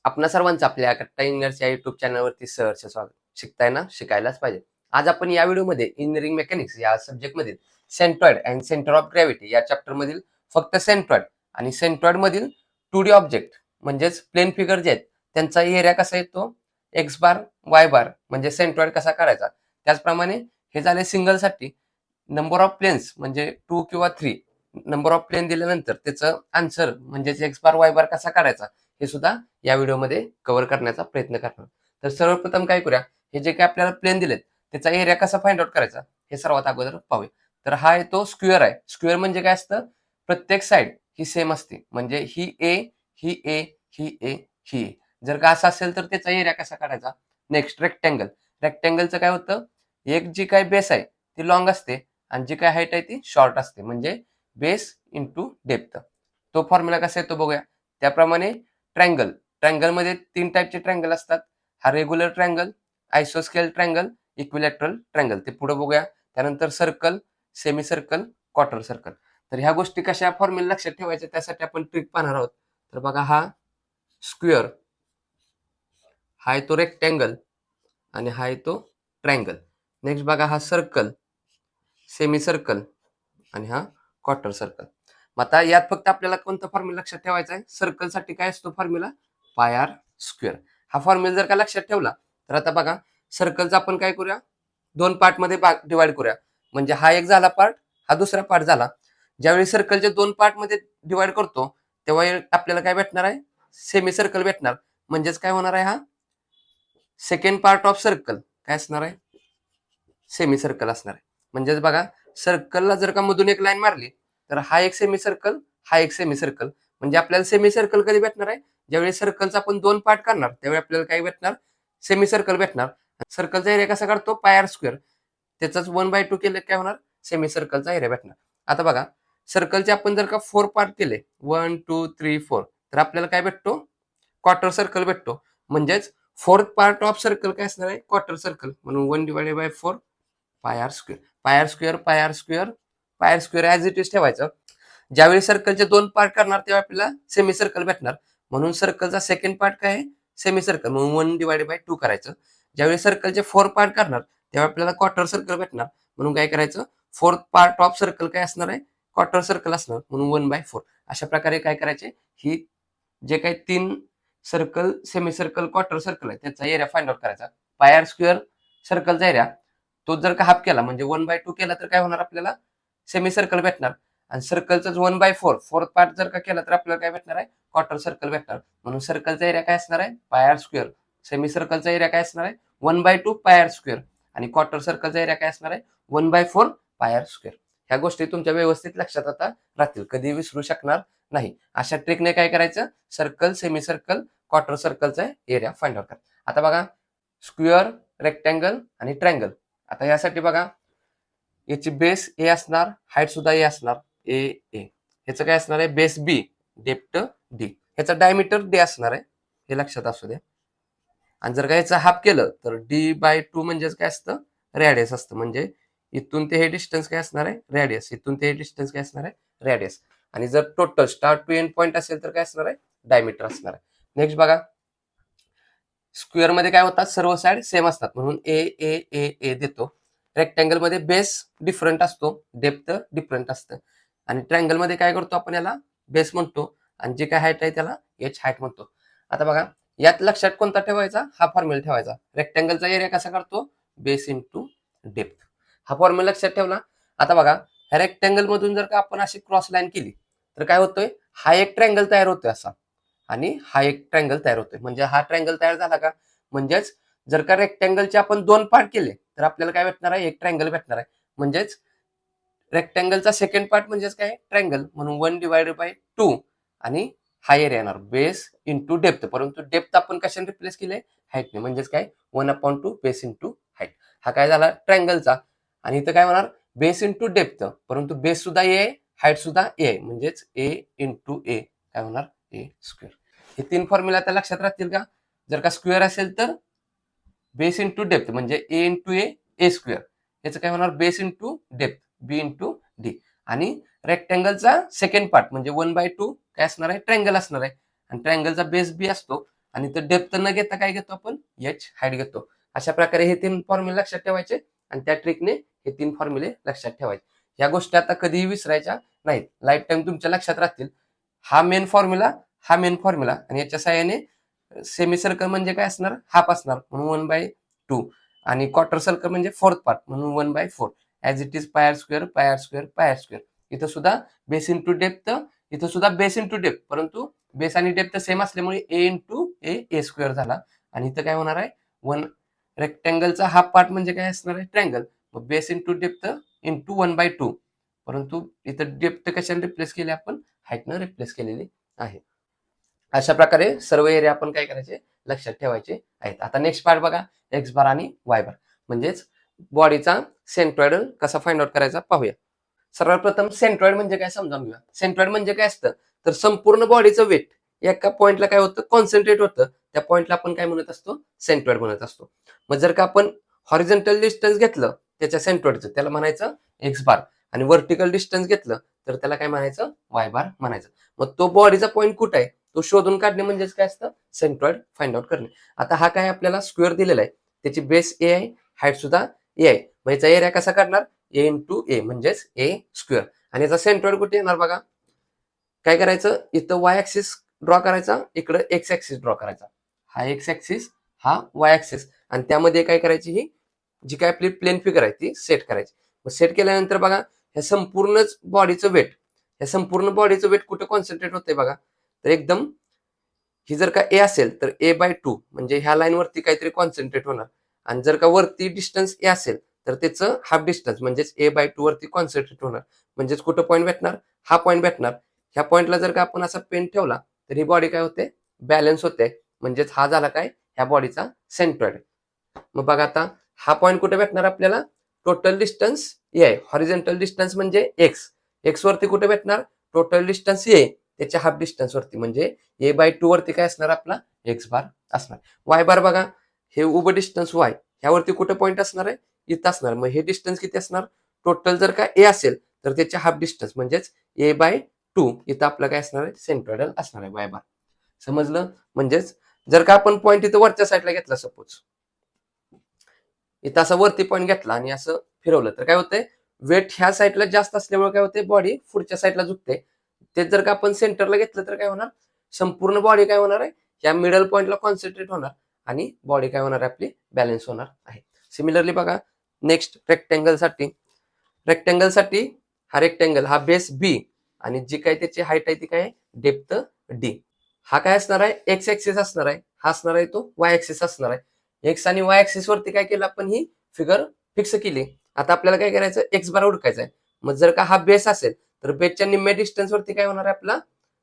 आपणा सर्वांचं आपल्या कट्टा इंजिनिअरच्या युट्यूब चॅनलवरती सहर्ष स्वागत. शिकताय ना, शिकायलाच पाहिजे. आज आपण या व्हिडिओमध्ये इंजिनिअरिंग मेकॅनिक्स या सब्जेक्टमधील centroid and centre of gravity या चॅप्टरमधील फक्त सेंट्रॉइड आणि सेंट्रॉइड मधील 2D ऑब्जेक्ट म्हणजेच प्लेन फिगर जे आहेत त्यांचा एरिया कसा येतो, एक्स बार वाय बार म्हणजे सेंट्रॉइड कसा काढायचा. त्याचप्रमाणे हे झाले सिंगलसाठी नंबर ऑफ प्लेन्स म्हणजे 2 किंवा 3 नंबर ऑफ प्लेन दिल्यानंतर त्याचं आन्सर म्हणजेच एक्स बार वाय बार कसा काढायचा हे सुद्धा या व्हिडिओमध्ये कव्हर करण्याचा प्रयत्न करणार. तर सर्वप्रथम काय करूया, हे जे काही आपल्याला प्लेन दिलेत त्याचा एरिया कसा फाइंड आउट करायचा हे सर्वात अगोदर पाहूया. तर हा आहे तो स्क्वेअर आहे. स्क्वेअर म्हणजे काय असतं, प्रत्येक साइड ही सेम असते. म्हणजे ही ए, ही ए, ही ए, ही ए. जर का असं असेल तर त्याचा एरिया कसा काढायचा. Next rectangle. रेक्टँगलचं काय होतं, एक जी काय बेस आहे ती लॉंग असते आणि जी काय हाईट आहे ती शॉर्ट असते. म्हणजे बेस इंटू डेप्थ. तो फॉर्म्युला कसा येतो बघूया. त्याप्रमाणे ट्रँगल. ट्रँगलमध्ये 3 टाईपचे ट्रँगल असतात. हा रेग्युलर ट्रँगल, आयसोस्केल ट्रँगल, इक्विलॅटरल ट्रँगल. ते पुढे बघूया. त्यानंतर circle, semi circle, quarter circle. तर ह्या गोष्टी कशा फॉर्म्युला लक्षात ठेवायच्या त्यासाठी आपण ट्रिक पाहणार आहोत. तर बघा, हा स्क्वेअर, हा आहे तो रेक्टँगल आणि हा आहे तो ट्रँगल. नेक्स्ट बघा, हा सर्कल, सेमी सर्कल आणि हा क्वार्टर सर्कल. मग आता यात फक्त आपल्याला कोणता फॉर्म्युला लक्षात ठेवायचा आहे. सर्कलसाठी काय असतो फॉर्म्युला, पाय आर स्क्वेअर. हा फॉर्म्युला जर का लक्षात ठेवला तर आता बघा, सर्कलचा आपण काय करूया, 2 पार्टमध्ये डिवाइड करूया. म्हणजे हा एक झाला पार्ट, हा दुसरा पार्ट झाला. ज्यावेळी सर्कलचे 2 पार्टमध्ये डिवाइड करतो तेव्हा आपल्याला काय भेटणार आहे, सेमी सर्कल भेटणार. म्हणजेच काय होणार आहे, हा सेकंड पार्ट ऑफ सर्कल काय असणार आहे, सेमी सर्कल असणार आहे. म्हणजेच बघा, सर्कलला जर का मधून एक लाईन मारली तर हा एक सेमी सर्कल, हा एक सेमी सर्कल. म्हणजे आपल्याला सेमी सर्कल कधी भेटणार आहे, ज्यावेळी सर्कलचा आपण 2 पार्ट करणार त्यावेळी आपल्याला काय भेटणार, सेमी सर्कल भेटणार. सर्कलचा एरिया कसा काढतो, पाय आर स्क्वेअर. त्याचाच 1/2 केलं काय होणार, सेमी सर्कलचा एरिया भेटणार. आता बघा, सर्कलचे आपण जर का 4 पार्ट केले, 1 2 3 4, तर आपल्याला काय भेटतो, क्वार्टर सर्कल भेटतो. म्हणजेच 4th पार्ट ऑफ सर्कल काय असणार आहे, क्वार्टर सर्कल. म्हणून 1/4 pi r square. Pi r square, pi r square, pi r square as it is ठेवायचं. ज्यावेळी सर्कलचे 2 पार्ट करणार तेव्हा आपल्याला सेमी सर्कल भेटणार. म्हणून सर्कलचा सेकंड पार्ट काय आहे, सेमी सर्कल. म्हणून 1/2 करायचं. ज्यावेळी सर्कलचे 4 पार्ट करणार तेव्हा आपल्याला क्वार्टर सर्कल भेटणार. म्हणून काय करायचं, 4th पार्ट ऑफ सर्कल काय असणार आहे, क्वार्टर सर्कल असणार. म्हणून 1/4. अशा प्रकारे काय करायचे, ही जे काही 3 circle, semi circle, quarter circle आहे त्याचा एरिया फाइंड आउट करायचा. पाय आर स्क्वेअर सर्कलचा एरिया, तो जर का हाफ केला म्हणजे 1/2 केला तर काय होणार, आपल्याला सेमी सर्कल भेटणार. आणि सर्कलचाच 1/4 फोर्थ पार्ट जर का केला तर आपल्याला काय भेटणार आहे, क्वार्टर सर्कल भेटणार. म्हणून सर्कलचा एरिया काय असणार आहे, पाय आर स्क्वेअर. सेमी सर्कलचा एरिया काय असणार आहे, 1/2 पाय आर स्क्वेअर. आणि क्वार्टर सर्कलचा एरिया काय असणार आहे, 1/4 पाय आर स्क्वेअर. ह्या गोष्टी तुमच्या व्यवस्थित लक्षात आता राहतील, कधी विसरू शकणार नाही. अशा ट्रिकने काय करायचं, सर्कल, सेमी सर्कल, क्वार्टर सर्कलचा एरिया फाइंड आउट करा. आता बघा, स्क्वेअर, रेक्टँगल आणि ट्रँगल. आता यासाठी बघा, याची बेस ए असणार, हाईट सुद्धा ए असणार, ए ए. ह्याचं काय असणार आहे, बेस बी, डेप्थ डी. ह्याचा डायमीटर डी असणार आहे, हे लक्षात असू द्या. आणि जर का याचं हाफ केलं तर D/2 म्हणजेच काय असतं, रॅडियस असतं. म्हणजे इथून ते हे डिस्टन्स काय असणार आहे, रॅडियस. इथून ते हे डिस्टन्स काय असणार आहे, रॅडियस. आणि जर total start to end point असेल तर काय असणार आहे, डायमीटर असणार आहे. नेक्स्ट बघा, स्क्वेअर मध्ये काय होतात, सर्व साइड सेम असतात म्हणून ए ए ए ए देतो. रेक्टँगल मध्ये बेस डिफरंट असतो, डेप्थ डिफरंट असतं. आणि ट्रँगल मध्ये काय करतो आपण, याला बेस म्हणतो आणि जे काय हाईट आहे त्याला एच हाईट म्हणतो. आता बघा, यात लक्षात कोणता ठेवायचा, हा फॉर्म्युला ठेवायचा. रेक्टँगलचा एरिया कसा काढतो, बेस इंटू डेप्थ. हा फॉर्म्युला लक्षात ठेवला. आता बघा, ह्या रेक्टँगल मधून जर का आपण अशी क्रॉस लाईन केली तर काय होतोय, हा एक ट्रँगल तयार होतोय असा आणि हा एक ट्रँगल तयार होतोय. म्हणजे हा ट्रँगल तयार झाला का, म्हणजेच जर का रेक्टँगलचे आपण 2 पार्ट केले तर आपल्याला काय भेटणार आहे, एक ट्रँगल भेटणार आहे. म्हणजेच रेक्टँगलचा सेकंड पार्ट म्हणजेच काय, ट्रँगल. म्हणून 1/2 आणि हा एरिया येणार, बेस इंटू डेप्थ. परंतु डेप्थ आपण कशाने रिप्लेस केले, हाईटने. म्हणजेच काय, 1/2 बेस इंटू हाईट. हा काय झाला, ट्रँगलचा. आणि इथं काय होणार, बेस इंटू डेप्थ. परंतु बेस सुद्धा ए आहे, हाईट सुद्धा ए आहे. म्हणजेच ए इंटू ए काय होणार, ए स्क्वेअर. हे 3 फॉर्म्युला आता लक्षात राहतील का. जर का स्क्वेअर असेल तर बेस इंटू डेप्थ म्हणजे ए इंटू ए, ए स्क्वेअर. याचं काय होणार, बेस इंटू डेप्थ, बी इंटू डी. आणि रेक्टँगलचा सेकंड पार्ट म्हणजे 1/2 काय असणार आहे, ट्रँगल असणार आहे. आणि ट्रँगलचा बेस बी असतो आणि तर डेप्थ न घेता काय घेतो आपण एच हाईट घेतो. अशा प्रकारे हे 3 फॉर्म्युले लक्षात ठेवायचे आणि त्या ट्रिकने हे 3 फॉर्म्युले लक्षात ठेवायचे. या गोष्टी आता कधीही विसरायच्या नाहीत, लाईफ टाईम तुमच्या लक्षात राहतील. हा मेन फॉर्म्युला, हा मेन फॉर्म्युला आणि याच्या सहाय्याने सेमी सर्कल म्हणजे काय असणार, हाफ असणार म्हणून 1/2 आणि क्वार्टर सर्कल म्हणजे फोर्थ पार्ट म्हणून 1/4 as it is pi r square pi r square pi r square. इथं सुद्धा बेस इंटू डेप्थ, इथं सुद्धा बेस इंटू डेप्थ, परंतु बेस आणि डेप्थ सेम असल्यामुळे ए इंटू ए स्क्वेअर झाला. आणि इथं काय होणार आहे, वन रेक्टँगलचा हाफ पार्ट म्हणजे काय असणार आहे, ट्रँगल. मग बेस इंटू डेप्थ इंटू 1/2, परंतु इथं डेप्थ कशाने रिप्लेस केली, आपण हाईटनं रिप्लेस केलेली आहे. अशा प्रकारे सर्व एरिया आपण काय करायचे, लक्षात ठेवायचे आहेत. आता नेक्स्ट पार्ट बघा, एक्स बार आणि वाय बार म्हणजेच बॉडीचा सेंट्रॉइड कसा फाइंड आउट करायचा पाहूया. सर्वात प्रथम सेंट्रॉइड म्हणजे काय समजावून घेऊया. सेंट्रॉइड म्हणजे काय असतं, तर संपूर्ण बॉडीचं वेट एका पॉइंटला काय होतं, कॉन्सन्ट्रेट होतं. त्या पॉइंटला आपण काय म्हणत असतो, सेंट्रॉइड म्हणत असतो. मग जर का आपण हॉरिझॉन्टल डिस्टन्स घेतलं त्याच्या सेंट्रॉइडचं, त्याला म्हणायचं एक्स बार, आणि व्हर्टिकल डिस्टन्स घेतलं तर त्याला काय म्हणायचं, वाय बार म्हणायचं. मग तो बॉडीचा पॉइंट कुठे आहे तो शोधून काढणे म्हणजेच काय असतं, सेंट्रॉइड फाइंड आउट करणे. आता हा काय आपल्याला स्क्वेअर दिलेला आहे, त्याची बेस ए आहे, हाईट सुद्धा ए आहे. मग याचा एरिया कसा काढणार, ए इंटू ए म्हणजेच ए स्क्वेअर. आणि याचा सेंट्रॉइड कुठे येणार बघा, काय करायचं, इथं वाय ऍक्सिस ड्रॉ करायचा, इकडे एक्स ऍक्सिस ड्रॉ करायचा. हा एक्स ऍक्सिस, हा वाय ऍक्सिस, आणि त्यामध्ये काय करायची, ही जी काय आपली प्लेन फिगर आहे ती सेट करायची. मग सेट केल्यानंतर बघा, ह्या संपूर्णच बॉडीचं वेट, ह्या संपूर्ण बॉडीचं वेट कुठे कॉन्सन्ट्रेट होतंय बघा, तर एकदम ही जर का ए असेल तर A/2 म्हणजे ह्या लाईनवरती काहीतरी कॉन्सन्ट्रेट होणार. आणि जर का वरती डिस्टन्स ए असेल तर त्याचं हाफ डिस्टन्स म्हणजेच A/2 वरती कॉन्सन्ट्रेट होणार. म्हणजेच कुठं पॉईंट भेटणार, हा पॉईंट भेटणार. ह्या पॉईंटला जर का आपण असा पेन ठेवला तर ही बॉडी काय होते, बॅलन्स होते. म्हणजेच हा झाला काय, ह्या बॉडीचा सेंट्रॉइड. मग बघा आता हा पॉईंट कुठे भेटणार आपल्याला, टोटल डिस्टन्स ए आहे, हॉरिझॉन्टल डिस्टन्स म्हणजे एक्स, एक्स वरती कुठे भेटणार, टोटल डिस्टन्स ए त्याच्या हाफ डिस्टन्स वरती म्हणजे A/2 वरती काय असणार आपला, एक्स बार असणार. वाय बार बघा, हे उभं डिस्टन्स वाय, ह्यावरती कुठे पॉईंट असणार आहे, इथं असणार. मग हे डिस्टन्स किती असणार, टोटल जर का ए असेल तर त्याच्या हाफ डिस्टन्स म्हणजेच A/2 इथं आपलं काय असणार आहे, सेंट्रॉइडल असणार आहे वाय बार. समजलं. म्हणजेच जर का आपण पॉईंट इथं वरच्या साईडला घेतला, सपोज इथं असं वरती पॉईंट घेतला आणि असं फिरवलं तर काय होतंय, वेट ह्या साईडला जास्त असल्यामुळे काय होते, बॉडी पुढच्या साईडला झुकते. ते जर का आपण सेंटरला घेतलं तर काय होणार, संपूर्ण बॉडी काय होणार आहे, या मिडल पॉइंटला कॉन्सन्ट्रेट होणार आणि बॉडी काय होणार आहे, आपली बॅलन्स होणार आहे. सिमिलरली बघा, नेक्स्ट रेक्टँगलसाठी, रेक्टँगलसाठी हा रेक्टँगल, हा बेस बी आणि जी काय त्याची हाईट आहे ती काय, डेप्थ डी. हा काय असणार आहे, एक्स ऍक्सिस असणार आहे, हा असणार आहे तो वाय ऍक्सिस असणार आहे. एक्स आणि वाय ऍक्सिस वरती काय केलं आपण, ही फिगर फिक्स केली. आता आपल्याला काय करायचं, एक्स बार हुडकायचा आहे. मग जर का हा बेस असेल तर बेसच्या निम्म्या डिस्टन्स वरती काय होणार आहे, आपला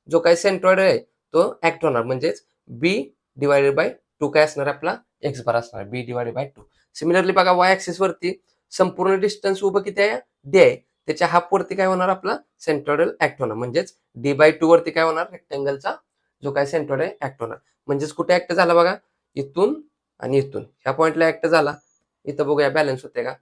जो काही सेंट्रॉइड आहे तो ऍक्ट होणार. म्हणजेच B/2 काय असणार आपला, एक्स बार असणार B/2. सिमिलरली बघा, वाय ऍक्सिस वरती संपूर्ण डिस्टन्स उभं किती आहे, डी आहे, त्याच्या हाफ वरती काय होणार आपला, सेंट्रॉइडल ऍक्ट होणार. म्हणजेच D/2 वरती काय होणार, रेक्टँगलचा जो काय सेंट्रॉइड आहे ऍक्ट होणार. म्हणजेच कुठे ऍक्ट झाला बघा, इथून आणि इथून ह्या पॉइंटला ऍक्ट झाला. इथं बघूया बॅलन्स होते का,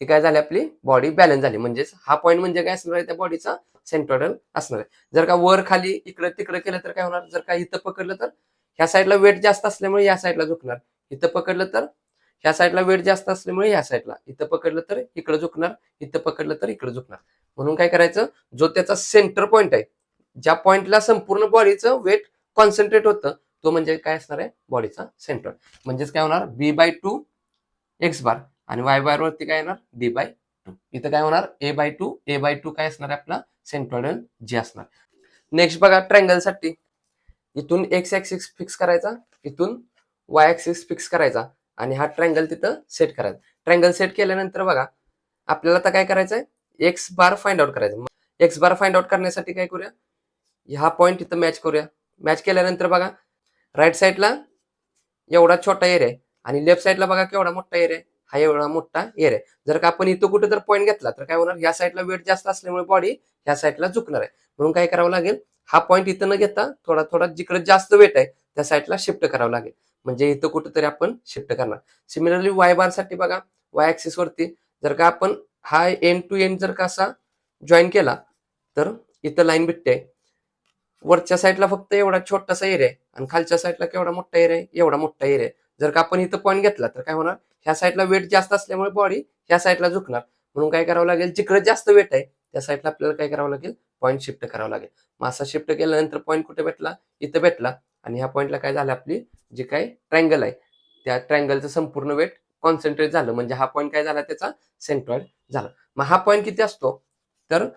ही काय झाली, आपली बॉडी बॅलन्स झाली. म्हणजेच हा पॉईंट म्हणजे काय असणार आहे, त्या बॉडीचा सेंट्रॉइडल असणार आहे. जर का वर खाली इकडे तिकडे केलं तर काय होणार, जर का इथं पकडलं तर ह्या साईडला वेट जास्त असल्यामुळे या साईडला झुकणार, इथं पकडलं तर ह्या साईडला वेट जास्त असल्यामुळे या साईडला, इथं पकडलं तर इकडे झुकणार, इथं पकडलं तर इकडे झुकणार. म्हणून काय करायचं, जो त्याचा सेंटर पॉईंट आहे, ज्या पॉईंटला संपूर्ण बॉडीचं वेट कॉन्सन्ट्रेट होतं, तो म्हणजे काय असणार आहे, बॉडीचा सेंटर. म्हणजेच काय होणार, B/2 एक्स बार आणि वाय बार वरती काय येणार, D/2. इथं काय होणार, A/2 काय असणार आहे, आपला सेंट्रॉइडल जी असणार. नेक्स्ट बघा, ट्रँगलसाठी इथून एक्स ऍक्सिस फिक्स करायचा, इथून वाय ऍक्सिस फिक्स करायचा आणि हा ट्रँगल तिथं सेट करायचा. ट्रँगल सेट केल्यानंतर बघा, आपल्याला आता काय करायचंय, एक्स बार फाइंड आउट करायचं. एक्स बार फाइंड आउट करण्यासाठी काय करूया, हा पॉईंट इथं मॅच करूया. मॅच केल्यानंतर बघा, राईट साईडला एवढा छोटा एरिया आहे आणि लेफ्ट साईडला बघा केवढा मोठा एरिया आहे, हा एवढा मोठा एरिया आहे. जर का आपण इथं कुठे तर पॉईंट घेतला तर काय होणार, या साईडला वेट जास्त असल्यामुळे बॉडी या साईडला झुकणार आहे. म्हणून काय करावं लागेल, हा पॉईंट इथं न घेता थोडा थोडा जिकडे जास्त वेट आहे त्या साईडला शिफ्ट करावं लागेल. म्हणजे इथं कुठेतरी आपण शिफ्ट करणार. सिमिलरली वाय बार साठी बघा, वाय ऍक्सिस वरती जर का आपण हा एंड टू एंड जर का असा जॉईन केला तर इथं लाईन भेटते. वरच्या साईडला फक्त एवढा छोटासा एरिया आहे आणि खालच्या साईडला केवढा मोठा एरिया आहे, एवढा मोठा एरिया आहे. जर का आपण इथं पॉईंट घेतला तर काय होणार, ह्या साईडला वेट जास्त असल्यामुळे बॉडी ह्या साईडला झुकणार. म्हणून काय करावं लागेल, जिकडे जास्त वेट आहे त्या साईडला आपल्याला काय करावं लागेल, पॉईंट शिफ्ट करावं लागेल. मग असा शिफ्ट केल्यानंतर पॉईंट कुठे भेटला, इथं भेटला. आणि ह्या पॉईंटला काय झालं, आपली जे काय ट्रँगल आहे त्या ट्रँगलचं संपूर्ण वेट कॉन्सन्ट्रेट झालं. म्हणजे हा पॉईंट काय झाला, त्याचा सेंट्रॉइड झाला. मग हा पॉईंट किती असतो, तर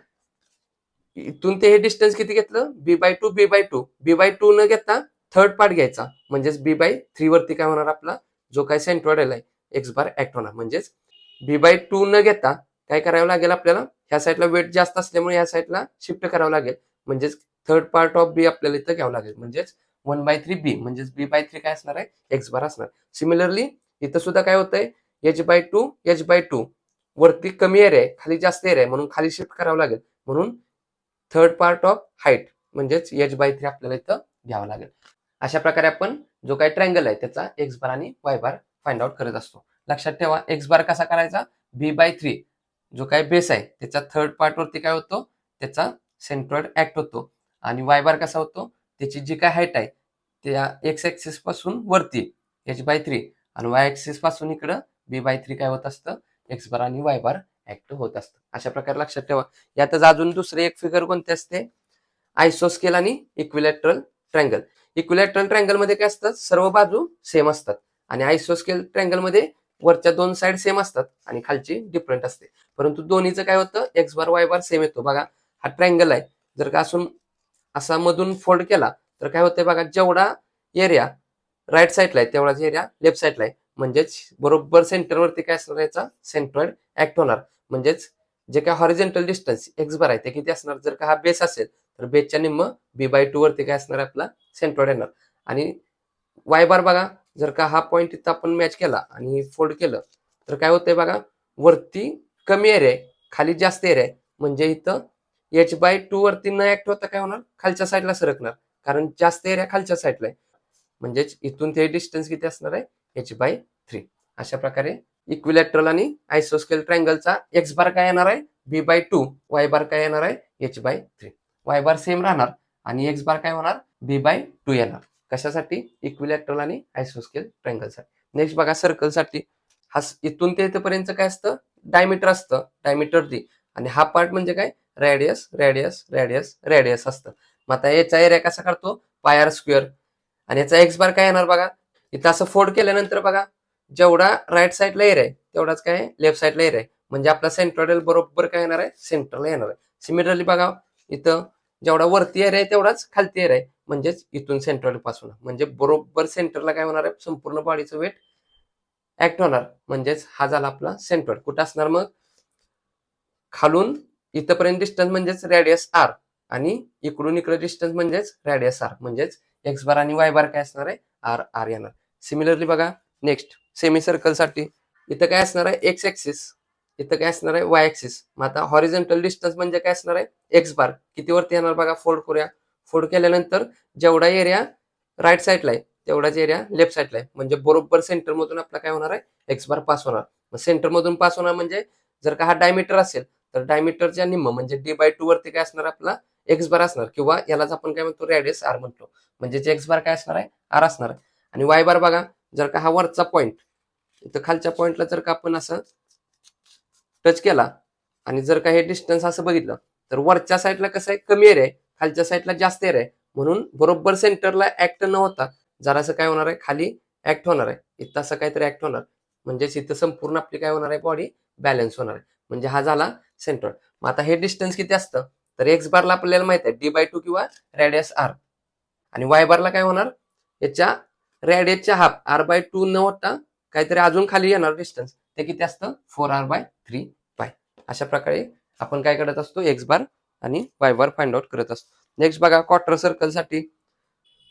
इथून ते हे डिस्टन्स किती घेतलं, b/2 b/2 न घेता थर्ड पार्ट घ्यायचा, म्हणजेच b/3 वरती काय होणार, आपला जो काय सेंट्रॉइड आहे एक्स बार ऍक्ट होणार. म्हणजेच b/2 न घेता काय करावं लागेल, आपल्याला ह्या साईडला वेट जास्त असल्यामुळे ह्या साईडला शिफ्ट करावं लागेल. म्हणजेच थर्ड पार्ट ऑफ बी आपल्याला इथं घ्यावं लागेल. म्हणजेच 1/3 बी, म्हणजेच b/3 काय असणार आहे, एक्स बार असणार. सिमिलरली इथं सुद्धा काय होतंय, h/2 वरती कमी एरिया आहे, खाली जास्त एरिया आहे, म्हणून खाली शिफ्ट करावं लागेल. म्हणून थर्ड पार्ट ऑफ हाईट म्हणजेच h/3 आपल्याला इथं घ्यावं लागेल. अशा प्रकारे आपण जो काही ट्रँगल आहे त्याचा एक्स बार आणि वाय बार फाइंड आउट करत असतो. लक्षात ठेवा, एक्स बार कसा करायचा, b/3 जो काही बेस आहे त्याचा थर्ड पार्ट वरती काय होतो, त्याचा सेंट्रॉइड ऍक्ट होतो. आणि वाय बार कसा होतो, त्याची जी काय हाईट आहे त्या एक्स ऍक्सिस पासून वरती h/3 आणि वाय ऍक्सिस पासून इकडं b/3 काय होत असतं, एक्स बार आणि वाय बार ऍक्ट होत असतं. अशा प्रकारे लक्षात ठेवा. यातच अजून दुसरे एक फिगर कोणते असते, आयसोस्केल आणि इक्विलॅटरल ट्रँगल. इक्विलॅटरल ट्रँगल मध्ये काय असतात, सर्व बाजू सेम असतात. आणि आयसोस्केल ट्रँगल मध्ये वरच्या दोन साइड सेम असतात आणि खालची डिफरंट असते. परंतु दोन्हीचं काय होतं, एक्स बार वाय बार सेम येतो. बघा हा ट्रँगल आहे, जर का असून असा मधून फोल्ड केला तर काय होतंय बघा, जेवढा एरिया राईट साईडला आहे तेवढाच एरिया लेफ्ट साईडला आहे. म्हणजेच बरोबर सेंटरवरती काय असणार, याचा सेंट्रॉइड ऍक्ट होणार. म्हणजेच जे काय हॉरिझॉन्टल डिस्टन्स एक्स बार आहे ते किती असणार, जर का हा बेस असेल तर बेसच्या निम्म b/2 वरती काय असणार, आपला सेंट्रॉइड येणार. आणि वाय बार बघा, जर का हा पॉईंट इथं आपण मॅच केला आणि फोल्ड केलं तर काय होतंय बघा, वरती कमी एरिया आहे, खाली जास्त एरिया आहे. म्हणजे इथं h/2 वरती न ऍक्ट होता काय होणार, खालच्या साईडला सरकणार, कारण जास्त एरिया खालच्या साईडला आहे. म्हणजेच इथून ते डिस्टन्स किती असणार आहे, h/3. अशा प्रकारे इक्विलॅटरल आणि आयसोस्केल ट्रँगलचा एक्स बार काय येणार आहे, b/2, वाय बार काय येणार आहे, h/3. वाय बार सेम राहणार आणि एक्स बार काय होणार, b/2 येणार. कशासाठी, इक्विलॅटरल आणि आयसोस्केल ट्रँगलसाठी. नेक्स्ट बघा, सर्कलसाठी हा इथून ते इथपर्यंत काय असतं, डायमीटर असतं, डायमीटर डी. आणि हा पार्ट म्हणजे काय, रेडियस रेडियस रेडियस रेडियस असतं. मग आता याचा एरिया कसा काढतो, पाय स्क्वेअर. आणि याचा एक्स बार काय येणार बघा, इथं असं फोल्ड केल्यानंतर बघा, जेवढा राईट साईडला एरिया आहे तेवढाच काय लेफ्ट साईडला एरिया आहे. म्हणजे आपला सेंट्रॉइडल बरोबर काय येणार आहे, सेंटरला येणार आहे. सिमिलरली बघा, इथं जेवढा वरती एरिया आहे तेवढाच खालती एरिया आहे. म्हणजेच इथून सेंट्रॉइड पासून म्हणजे बरोबर सेंटरला काय होणार आहे, संपूर्ण बॉडीचं वेट ऍक्ट होणार. म्हणजेच हा झाला आपला सेंट्रॉइड. कुठं असणार मग, खालून इथपर्यंत डिस्टन्स म्हणजेच रेडियस आर आणि इकडून इकडे डिस्टन्स म्हणजेच रेडियस आर. म्हणजेच एक्स बार आणि वाय बार काय असणार आहे, आर आर येणार. सिमिलरली बघा, नेक्स्ट सेमी सर्कलसाठी इथं काय असणार आहे, एक्स ऍक्सिस, इथं काय असणार आहे, वाय ऍक्सिस. मग आता हॉरिझॉन्टल डिस्टन्स म्हणजे काय असणार आहे, एक्स बार किती वरती येणार बघा, फोल्ड करूया. फोल्ड केल्यानंतर जेवढा एरिया राईट साईडला आहे तेवढाच एरिया लेफ्ट साईडला आहे. म्हणजे बरोबर सेंटर मधून आपला काय होणार आहे, एक्स बार पास होणार. सेंटर मधून पास होणार म्हणजे जर का हा डायमीटर असेल तर डायमीटरच्या निम्म म्हणजे d/2 वरती काय असणार, आपला एक्स बार असणार, किंवा यालाच आपण काय म्हणतो, रेडियस आर म्हणतो. म्हणजे एक्स बार काय असणार आहे, आर असणार आहे. आणि वाय बार बघा, जर का हा वरचा पॉईंट इथं खालच्या पॉईंटला जर का आपण असं टच केला आणि जर का हे डिस्टन्स असं बघितलं तर वरच्या साईडला कसं आहे, कमी एरिया आहे, खालच्या साईडला जास्त एरिया आहे. म्हणून बरोबर सेंटरला ऍक्ट न होता जरासं काय होणार आहे, खाली ऍक्ट होणार आहे. इथं असं काहीतरी ऍक्ट होणार. म्हणजेच इथं संपूर्ण आपली काय होणार आहे, बॉडी बॅलन्स होणार आहे. म्हणजे हा झाला सेंटर. मग आता हे डिस्टन्स किती असतं, तर एक्स बारला आपल्याला माहित आहे d/2 किंवा रेडियस आर. आणि वाय बारला काय होणार, याच्या रेडियसच्या हाफ r/2 न होता काहीतरी अजून खाली येणार डिस्टन्स, ते किती असतं, 4r/3 पाय. अशा प्रकारे आपण काय करत असतो, एक्स बार आणि वाय बार फाइंड आउट करत असतो. नेक्स्ट बघा, क्वार्टर सर्कलसाठी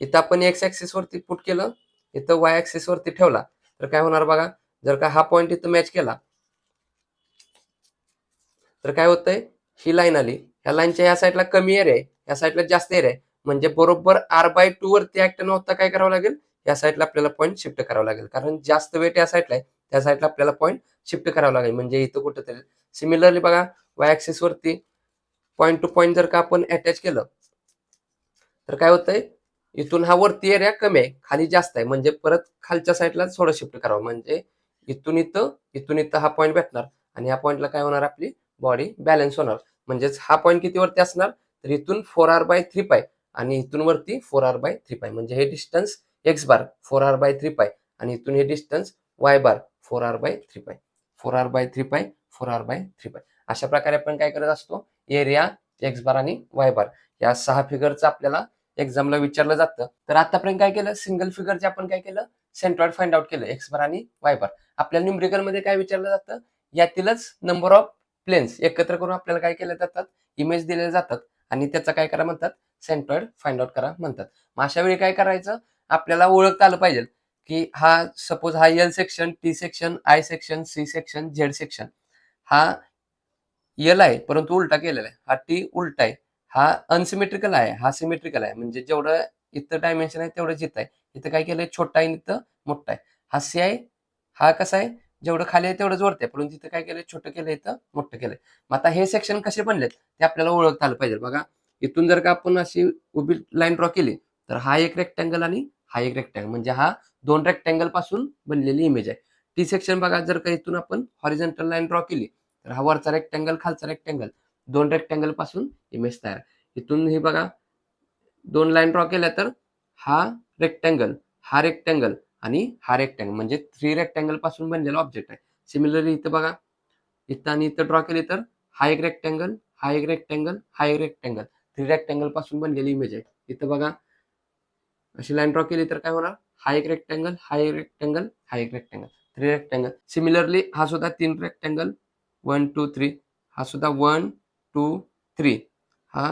इथं आपण एक्स ऍक्सिस वरती पुट केलं, इथं वाय ऍक्सिस वरती ठेवला तर काय होणार बघा, जर का हा पॉईंट इथं मॅच केला तर काय होतंय, ही लाईन आली, ह्या लाईनच्या या साईडला कमी एरिया आहे, या साईडला जास्त एरिया आहे. म्हणजे बरोबर r/2 वरती ऍक्ट न होता काय करावं लागेल, या साईडला आपल्याला पॉईंट शिफ्ट करावं लागेल. कारण जास्त वेट या साईडला आहे, त्या साईडला आपल्याला पॉईंट शिफ्ट करावं लागेल. म्हणजे इथं कुठेतरी. सिमिलरली बघा, वाय ऍक्सिस वरती पॉईंट टू पॉईंट जर का आपण अटॅच केलं तर काय होतंय, इथून हा वरती एरिया कमी आहे, खाली जास्त आहे, म्हणजे परत खालच्या साईडला थोडं शिफ्ट करावं. म्हणजे इथून इथं हा पॉईंट भेटणार आणि ह्या पॉईंटला काय होणार, आपली बॉडी बॅलन्स होणार. म्हणजेच हा पॉईंट किती वरती असणार, तर इथून 4r/3π आणि इथून वरती 4r/3π, म्हणजे हे डिस्टन्स एक्स बार 4r/3π आणि इथून हे डिस्टन्स वाय बार 4r/3π. 4r/3π 4r/3π अशा प्रकारे आपण काय करत असतो, एरिया, एक्स बार आणि वाय बार या 6 फिगरचं आपल्याला एक्झामला विचारलं जातं. तर आतापर्यंत काय केलं, सिंगल फिगरचे आपण काय केलं, सेंट्रॉइड फाइंड आउट केलं, एक्स बार आणि वाय बार. आपल्याला न्यूमेरिकल मध्ये काय विचारलं जातं, यातीलच नंबर ऑफ प्लेन्स एकत्र करून आपल्याला काय केले जातात, इमेज दिले जातात आणि त्याचा काय करा म्हणतात, सेंट्रॉइड फाइंड आउट करा म्हणतात. मग अशा वेळी काय करायचं, आपल्याला ओळखता आलं पाहिजे की हा सपोज हा L section, T section, I section, C section, Z section, हा एल आहे परंतु उलटा केलेला आहे, हा टी उलटा आहे, हा अनसिमेट्रिकल आहे, हा सिमेट्रिकल आहे. म्हणजे जेवढं इथं डायमेन्शन आहे तेवढंच इथं आहे. इथं काय केलंय, छोटा आहे, इथं मोठा आहे. हा सी आहे, हा कसा आहे, जेवढं खाली आहे तेवढंच वरती आहे, परंतु इथं काय केलंय, छोटं केलंय, इथं मोठं केलंय. मग आता हे सेक्शन कसे बनलेत ते आपल्याला ओळखता आलं पाहिजे. बघा, इथून जर का आपण अशी उभी लाईन ड्रॉ केली तर हा एक रेक्टँगल आणि हा एक रेक्टँगल, म्हणजे हा 2 रेक्टँगल पासून बनलेली इमेज आहे. टी सेक्शन बघा, जर का इथून आपण हॉरिझॉन्टल लाईन ड्रॉ केली तर हा वरचा रेक्टँगल, खालचा रेक्टँगल, 2 रेक्टँगल पासून इमेज तयार. इथून हे बघा, 2 लाईन ड्रॉ केल्या तर हा रेक्टँगल, हा रेक्टँगल आणि हा रेक्टँगल, म्हणजे 3 रेक्टँगल पासून बनलेला ऑब्जेक्ट आहे. सिमिलरली इथं बघा, इथं आणि इथं ड्रॉ केली तर हा एक रेक्टँगल, हा एक रेक्टँगल, हा एक रेक्टँगल, 3 रेक्टँगल पासून बनलेली इमेज आहे. इथं बघा, अशी लाईन ड्रॉ केली तर काय होणार, हा एक रेक्टँगल, हा एक रेक्टँगल, हा एक रेक्टँगल, 3 रेक्टँगल. सिमिलरली हा सुद्धा 3 रेक्टँगल, 1 2 3, हा सुद्धा 1 2 3, हा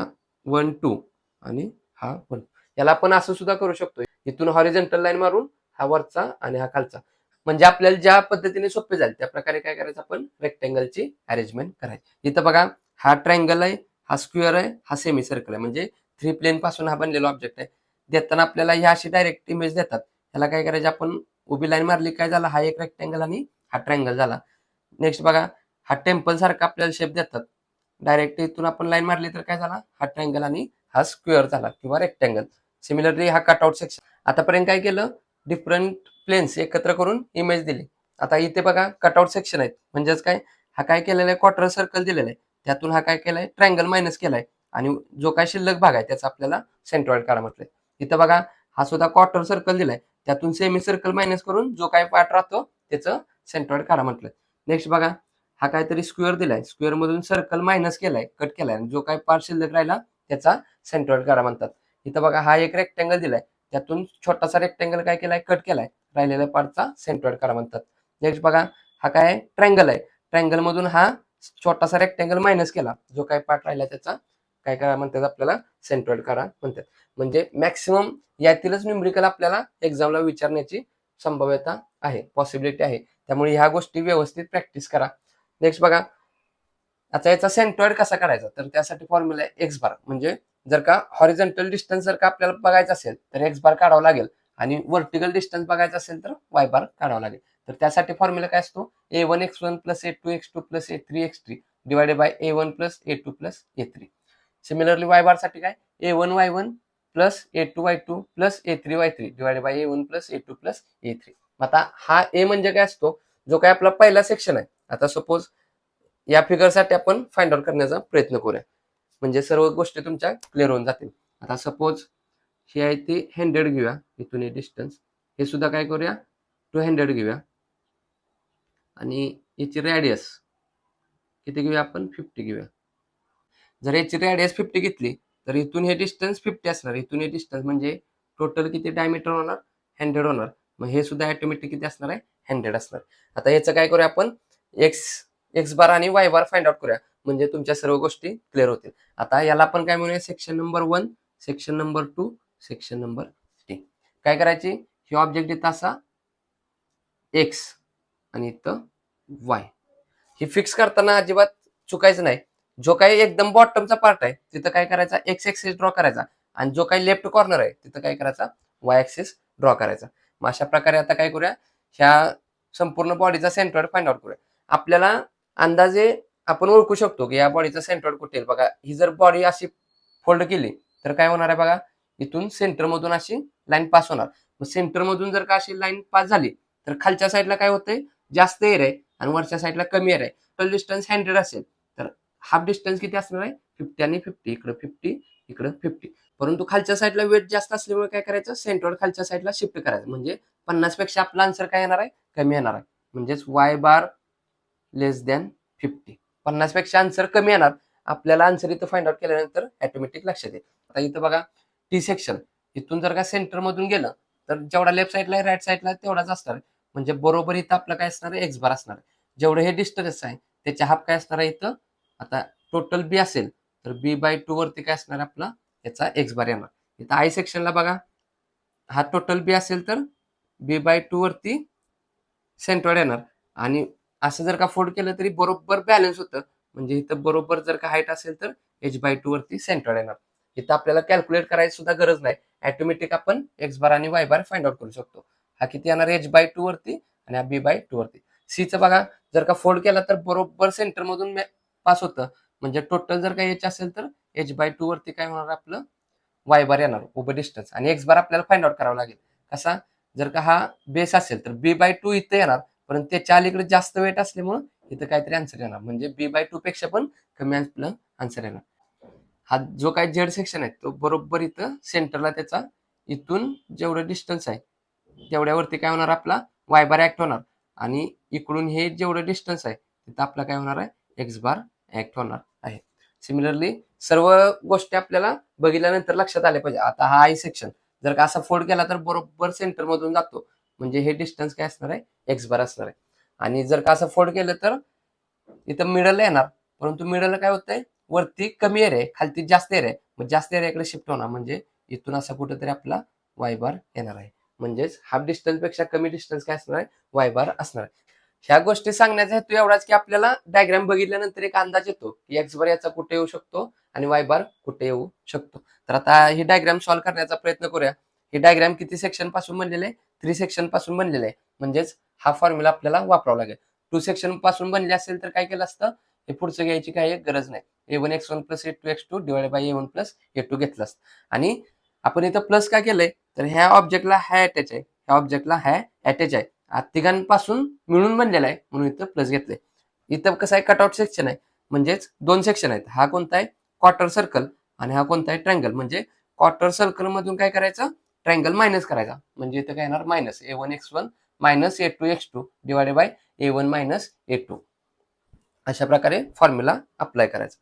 1 2 आणि हा 1. याला आपण असं सुद्धा करू शकतो, इथून हॉरिझॉन्टल लाईन मारून हा वरचा आणि हा खालचा. म्हणजे आपल्याला ज्या पद्धतीने सोपे जाईल त्या प्रकारे काय करायचं, आपण रेक्टँगलची अरेंजमेंट करायची. इथं बघा, हा ट्रायंगल आहे, हा स्क्वेअर आहे, हा सेमी सर्कल आहे, म्हणजे 3 प्लेन पासून हा बनलेला ऑब्जेक्ट आहे. देताना आपल्याला ही अशी डायरेक्ट इमेज देतात. ह्याला काय करायचं, आपण उभी लाईन मारली काय झाला, हा एक रेक्टँगल आणि हा ट्रायंगल झाला. नेक्स्ट बघा, हा टेम्पल सारखा आपल्याला शेप देतात. डायरेक्ट इथून आपण लाईन मारली तर काय झाला, हा ट्रायंगल आणि हा स्क्वेअर झाला किंवा रेक्टँगल. सिमिलरली हा कटआउट सेक्शन. आतापर्यंत काय केलं, डिफरंट प्लेन्स एकत्र करून इमेज दिली. आता इथे बघा कटआउट सेक्शन आहेत, म्हणजेच काय, हा काय केलेला आहे, क्वार्टर सर्कल दिलेला आहे, त्यातून हा काय केलाय, ट्रायंगल मायनस केलाय आणि जो काय शिल्लक भाग आहे त्याचा आपल्याला सेंट्रॉइड काढा म्हटलंय. इथं बघा, हा सुद्धा क्वार्टर सर्कल दिलाय, त्यातून सेमी सर्कल मायनस करून जो काय पार्ट राहतो त्याचं सेंट्रॉइड काढा म्हटलंय. नेक्स्ट बघा, हा काहीतरी स्क्वेअर दिलाय, स्क्वेअर मधून सर्कल मायनस केलाय, कट केलाय, जो काय पार्ट शिल्लक राहिला त्याचा सेंट्रॉइड काढा म्हणतात. इथं बघा, हा एक रेक्टँगल दिलाय, त्यातून छोटासा रेक्टँगल काय केलाय, कट केलाय, राहिलेल्या पार्टचा सेंट्रॉइड काढा म्हणतात. नेक्स्ट बघा, हा काय ट्रायंगल आहे, ट्रायंगल मधून हा छोटासा रेक्टँगल मायनस केला, जो काय पार्ट राहिला त्याचा काय करा म्हणतात, आपल्याला सेंट्रॉइड काढा म्हणतात. म्हणजे मॅक्सिमम यातीलच न्यूमेरिकल आपल्याला एक्झामला विचारण्याची संभाव्यता आहे, पॉसिबिलिटी आहे. त्यामुळे ह्या गोष्टी व्यवस्थित प्रॅक्टिस करा. नेक्स्ट बघा, आता याचा सेंट्रॉइड कसा काढायचा, तर त्यासाठी फॉर्म्युला आहे एक्स बार. म्हणजे जर का हॉरिझॉन्टल डिस्टन्स जर का आपल्याला बघायचं असेल तर एक्स बार काढावा लागेल आणि व्हर्टिकल डिस्टन्स बघायचं असेल तर वाय बार काढावा लागेल. तर त्यासाठी फॉर्म्युला काय असतो, a1x1 plus a2x2 plus a3x3 divided by a1 plus a2 plus a3. Similarly y bar साठी काय, a1y1 plus a2y2 plus a3y3 divided by a1 plus a2 plus a3. आता हा ए म्हणजे काय असतो, जो काय आपला पहिला सेक्शन आहे. आता सपोज या फिगरसाठी आपण फाइंड आउट करण्याचा प्रयत्न करूया, म्हणजे सर्व गोष्टी तुमच्या क्लिअर होऊन जातील. आता सपोज ही आहे ती 100 घेऊया, इथून हे डिस्टन्स, हे सुद्धा काय करूया, 200 घेऊया आणि याची रॅडियस किती घेऊया, आपण 50 घेऊया. जर याची रॅडियस 50 घेतली तर इथून हे डिस्टन्स 50 असणार, इथून हे डिस्टन्स म्हणजे टोटल किती डायमीटर होणार, 100 होणार. मग हे सुद्धा ऑटोमॅटिक किती असणार आहे, 100 असणार. आता याचं काय करूया, आपण एक्स बार आणि वाय बार फाइंड आउट करूया, म्हणजे तुमच्या सर्व गोष्टी क्लिअर होतील. आता याला आपण काय म्हणूया, section number 1, section number 2, section number 3. काय करायची, ही ऑब्जेक्ट इथं असा एक्स आणि इथं वाय. ही फिक्स करताना अजिबात चुकायचं नाही. जो काही एकदम बॉटमचा पार्ट आहे तिथं काय करायचा, एक्स ऍक्सिस ड्रॉ करायचा आणि जो काही लेफ्ट कॉर्नर आहे तिथं काय करायचा, वाय ऍक्सिस ड्रॉ करायचा. मग अशा प्रकारे आता काय करूया, ह्या संपूर्ण बॉडीचा सेंट्रॉइड फाइंड आउट करूया. आपल्याला अंदाजे आपण ओळखू शकतो की या बॉडीचा सेंट्रॉइड कुठे आहे. बघा, ही जर बॉडी अशी फोल्ड केली तर काय होणार आहे, बघा इथून सेंटर मधून अशी लाईन पास होणार. मग सेंटर मधून जर का अशी लाईन पास झाली तर खालच्या साईडला काय होतंय, जास्त एअर आहे आणि वरच्या साईडला कमी एअर आहे. टोटल डिस्टन्स 100 असेल तर हाफ डिस्टन्स किती असणार आहे, 50 आणि 50, इकडं 50 इकडं 50. परंतु खालच्या साईडला वेट जास्त असल्यामुळे काय करायचं, सेंटरवर खालच्या साईडला शिफ्ट करायचं. म्हणजे 50 पेक्षा आपला आन्सर काय येणार आहे, कमी येणार आहे. म्हणजेच वाय बार लेस दॅन 50. 50 पेक्षा आन्सर कमी येणार. आपल्याला आन्सर इथं फाइंड आउट केल्यानंतर ऑटोमॅटिक लक्षात येईल. आता इथं बघा टी सेक्शन, इथून जर का सेंटर मधून गेलं तर जेवढा लेफ्ट साईडला आहे राईट साईडला तेवढाच असणार आहे. म्हणजे बरोबर इथं आपलं काय असणार आहे, एक्स बार असणार आहे. जेवढं हे डिस्टन्स आहे त्याच्या हाफ काय असणार आहे इथं. आता टोटल बी असेल तर b/2 वरती काय असणार आहे आपला, याचा एक्स बार येणार. इथं आय सेक्शनला बघा, हा टोटल बी असेल तर b/2 वरती सेंट्रॉइड येणार. आणि असं जर का फोल्ड केलं तरी बरोबर बॅलन्स होतं. म्हणजे इथं बरोबर जर का हाईट असेल तर h/2 वरती सेंट्रॉइड येणार. इथं आपल्याला कॅल्क्युलेट करायची सुद्धा गरज नाही. ऑटोमॅटिक आपण एक्स बार आणि वाय बार फाइंड आउट करू शकतो. हा किती येणार h/2 वरती आणि हा b/2 वरती. सीचं बघा, जर का फोल्ड केला तर बरोबर सेंटर मधून पास होतं. म्हणजे टोटल जर का एच असेल तर h/2 वरती काय होणार आपलं, वाय बार येणार उभं डिस्टन्स. आणि एक्स बार आपल्याला फाइंड आउट करावा लागेल. कसा, जर का हा बेस असेल तर b/2 इथं येणार, परंतु त्याच्या अलीकडे जास्त वेट असल्यामुळे इथं काहीतरी आन्सर येणार. म्हणजे b/2 पेक्षा पण कमी आपलं आन्सर येणार. हा जो काही जेड सेक्शन आहे तो बरोबर इथं सेंटरला त्याचा, इथून जेवढं डिस्टन्स आहे तेवढ्यावरती काय होणार आपला वाय बार ऍक्ट होणार. आणि इकडून हे जेवढं डिस्टन्स आहे तिथं आपला काय होणार आहे, एक्स बार ऍक्ट होणार आहे. सिमिलरली सर्व गोष्टी आपल्याला बघितल्यानंतर लक्षात आल्या पाहिजे. आता हा आय सेक्शन जर का असा फोल्ड केला तर बरोबर सेंटर मधून जातो. म्हणजे हे डिस्टन्स काय असणार आहे, एक्स बार असणार आहे. आणि जर का असं फोल्ड केलं तर इथं मिडलला येणार. परंतु मिडलला काय होतंय, वरती कमी एरिया आहे, खालती जास्त एरिया आहे. मग जास्त एरियाकडे शिफ्ट होणार. म्हणजे इथून असा कुठेतरी आपला वाय बार येणार आहे. म्हणजेच हाफ डिस्टन्स पेक्षा कमी डिस्टन्स काय असणार आहे, वाय बार असणार आहे. ह्या गोष्टी सांगण्याचा हेतू एवढाच की आपल्याला डायग्राम बघितल्यानंतर एक अंदाज येतो की एक्स बार याचा कुठे येऊ शकतो आणि वाय बार कुठे येऊ शकतो. तर आता ही डायग्राम सॉल्व्ह करण्याचा प्रयत्न करूया. ही डायग्राम किती सेक्शन पासून बनलेले आहे, 3 सेक्शन पासून बनलेले आहे. म्हणजेच हा फॉर्म्युला आपल्याला वापरावा लागेल. 2 सेक्शन पासून बनले असेल तर काय केलं असतं, हे पुढचं घ्यायची काही गरज नाही. a1x1 plus a2x2 divide by a1 plus a2 घेतलं असतं. आणि आपण इथं प्लस काय केलंय, तर ह्या ऑब्जेक्टला हा अटॅच आहे, ह्या ऑब्जेक्टला हा अटॅच आहे. तिघांपासून मिळून बनलेला आहे म्हणून इथं प्लस घेतलंय. इथं कसं आहे, कटआउट सेक्शन आहे. म्हणजेच 2 सेक्शन आहेत. हा कोणता आहे, क्वार्टर सर्कल, आणि हा कोणता आहे, ट्रायंगल. म्हणजे क्वार्टर सर्कल मधून काय करायचं, ट्रायंगल मायनस करायचा. म्हणजे इथं काय येणार, minus a1x1 minus a2x2 divided by a1 minus a2. अशा प्रकारे फॉर्म्युला अप्लाय करायचा.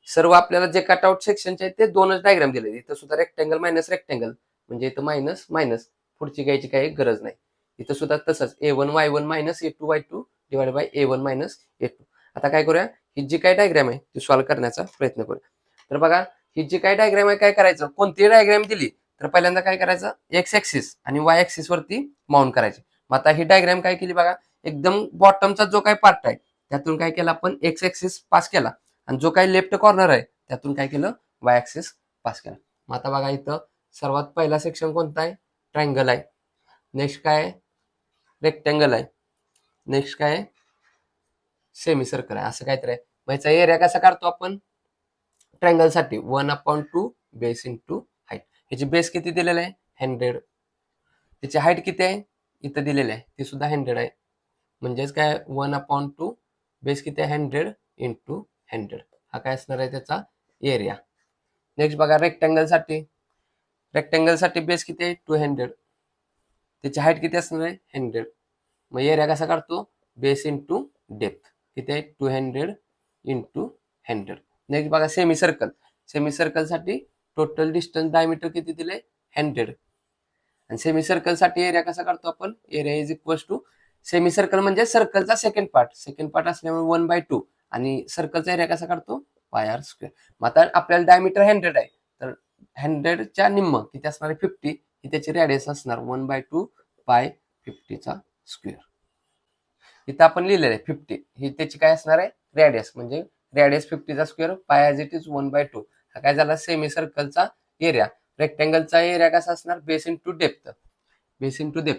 सर्व आपल्याला जे कटआउट सेक्शनचे आहेत ते 2च डायग्राम दिले. इथं सुद्धा रेक्टँगल मायनस रेक्टँगल, म्हणजे इथं मायनस मायनस, पुढची घ्यायची काही गरज नाही. इथं सुद्धा तसंच a1 y1 minus a2 y2 divide by a1 minus a2. आता काय करूया, ही जी काही डायग्राम आहे ती सॉल्व्ह करण्याचा प्रयत्न करूया. तर बघा, ही जी काही डायग्राम आहे, काय करायचं, कोणतीही डायग्राम दिली तर पहिल्यांदा काय करायचं, एक्स ऍक्सिस आणि वाय ऍक्सिस वरती माउंट करायचे. मग आता ही डायग्राम काय केली बघा, एकदम बॉटमचा जो काही पार्ट आहे त्यातून काय केलं आपण, एक्स ऍक्सिस पास केला. आणि जो काही लेफ्ट कॉर्नर आहे त्यातून काय केलं, वाय ऍक्सिस पास केला. मग आता बघा, इथं सर्वात पहिला सेक्शन कोणता आहे, ट्रायंगल आहे. नेक्स्ट काय आहे, रेक्टँगल आहे. नेक्स्ट काय आहे, सेमी सर्कल आहे, असं काहीतरी आहे. मग याचा एरिया कसा काढतो आपण, ट्रायंगल साठी 1/2 बेस इंटू हाईट. ह्याची बेस किती दिलेला आहे, 100. त्याची हाईट किती आहे, इथं दिलेली आहे, ती सुद्धा 100 आहे. म्हणजेच काय, 1/2 बेस किती आहे, 100 इंटू 100. हा काय असणार आहे त्याचा एरिया. नेक्स्ट बघा, रेक्टँगल साठी बेस किती आहे, 200. त्याची हाईट किती असणार आहे, 100. मग एरिया कसा काढतो, बेस इंटू डेप्थ. किती आहे, 200 इंटू 100. नेक्स्ट बघा, सेमी सर्कल साठी टोटल डिस्टन्स डायमीटर किती दिले, 100. आणि सेमी सर्कल साठी एरिया कसा काढतो आपण, area is equal to, semi circle म्हणजे सर्कलचा सेकंड पार्ट असल्यामुळे 1/2. आणि सर्कलचा एरिया कसा काढतो, पाय आर स्क्वेअर. मग आता आपल्याला डायमीटर 100 आहे, तर 100च्या निम्म किती असणार आहे, 50. ही त्याची रेडियस असणार 1/2 पाय 50चा स्क्वेअर. इथं आपण लिहिलेलं आहे 50, ही त्याची काय असणार आहे, रेडियस. म्हणजे रेडियस 50चा स्क्वेअर, पाय ॲज इट इज 1/2. हा काय झाला, सेमी सर्कलचा एरिया. रेक्टँगलचा एरिया कसा असणार, बेस इंटू डेप्थ.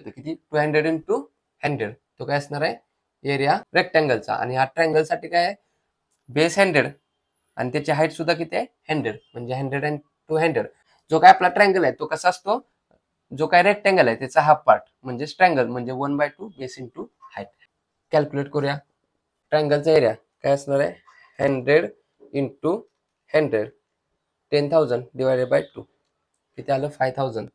किती, 200 इंटू 100. तो काय असणार आहे, एरिया रेक्टँगलचा. आणि हा ट्रायंगल साठी काय आहे, बेस 100 आणि त्याची हाईट सुद्धा किती आहे, 100. म्हणजे 100 इंटू 100. जो काय आपला ट्रँगल आहे तो कसा असतो, जो काय रेक्टँगल आहे त्याचा हाफ पार्ट म्हणजे ट्रँगल म्हणजे 1/2 बेस इंटू हाईट. कॅल्क्युलेट करूया. ट्रँगलचा एरिया काय असणार आहे, 100 इंटू 100, 10,000 डिवायडेड बाय 2, किती आलं 5,000.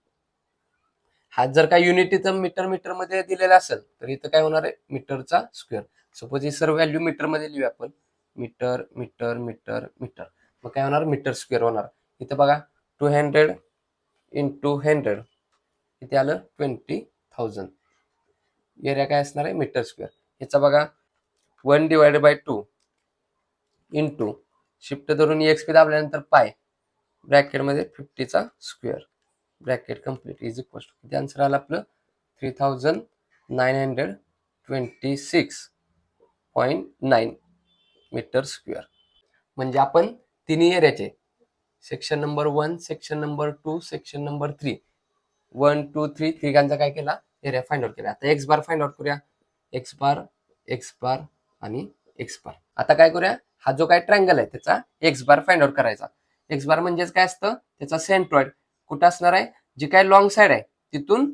हा जर का युनिटीचं मीटर मध्ये दिलेला असेल तर इथं काय होणार आहे, मीटरचा स्क्वेअर. सपोज ही सर्व व्हॅल्यू मीटर मध्ये लिहूया आपण, मीटर मीटर मीटर मीटर, मग काय होणार, मीटर स्क्वेअर होणार. इथं बघा 200 इंटू 100 किती आलं 20,000. एरिया काय असणार आहे मीटर स्क्वेअर. याचा बघा 1/2 इंटू शिफ्ट धरून एक्सपी दाबल्यानंतर पाय ब्रॅकेटमध्ये 50चा square, bracket complete is equal to किती आन्सर आलं आपलं 3926.9 मीटर स्क्वेअर. म्हणजे आपण तिन्ही एरियाचे section number 1, section number 2, section number 3, 1 2 3 तिघांचा काय केला, एरिया फाइंड आउट केला. आता एक्स बार फाइंड आउट करूया. एक्स बार, एक्स बार आणि एक्स बार. आता काय करूया, हा जो काय ट्रँगल आहे त्याचा एक्स बार फाइंड आउट करायचा. एक्स बार म्हणजेच काय असतं, त्याचा सेंट्रॉइड कुठं असणार आहे, जी काय लॉंग साइड आहे तिथून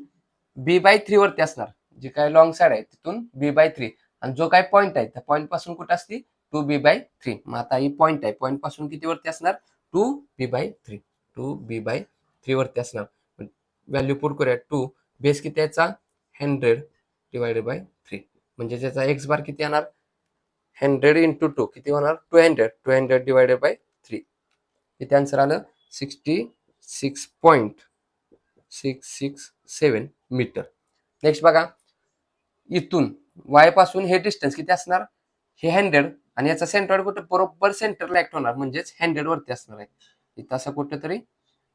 b/3 वरती असणार. जी काय लॉंग साइड आहे तिथून b/3, आणि जो काय पॉईंट आहे त्या पॉईंट पासून कुठं असते 2b/3. मग आता ही पॉईंट आहे, पॉईंट पासून किती वरती असणार 2b/3, 2b/3 वरती असणार. व्हॅल्यू पुट करूया. 2 बेस किती याचा 100 डिवायडेड बाय 3, म्हणजे त्याचा एक्स बार किती येणार 100 इंटू 2 किती होणार 200, 200 डिवायडेड बाय 3 किती आन्सर आलं 66.667 मीटर. नेक्स्ट बघा, इथून वाय पासून हे डिस्टन्स किती असणार, हे 100 आणि याचा सेंटर कुठे बरोबर सेंटरला ऍक्ट होणार म्हणजेच 100 वरती असणार आहे. इथं असं कुठेतरी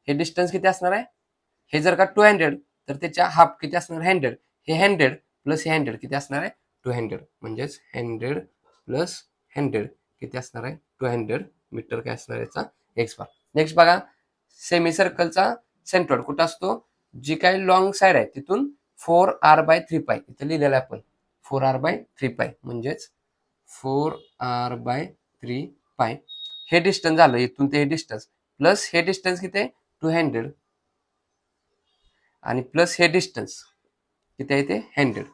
हे डिस्टन्स किती असणार आहे, हे जर का 200 तर त्याच्या हाफ किती असणार 100, हे 100 प्लस हे 100 किती असणार आहे 200, म्हणजेच 100 प्लस 100 किती असणार आहे 200 मीटर काय असणार याचा एक्स बार. नेक्स्ट बघा, सेमी सर्कलचा सेंट्रॉइड कुठं असतो, जी काही लॉंग साइड आहे तिथून 4r/3π इथं लिहिलेलं आहे आपण 4r/3π, म्हणजेच 4r/3π हे डिस्टन्स झालं इथून ते हे डिस्टन्स, प्लस हे डिस्टन्स किती आहे 200 आणि प्लस हे डिस्टन्स किती आहे ते 100.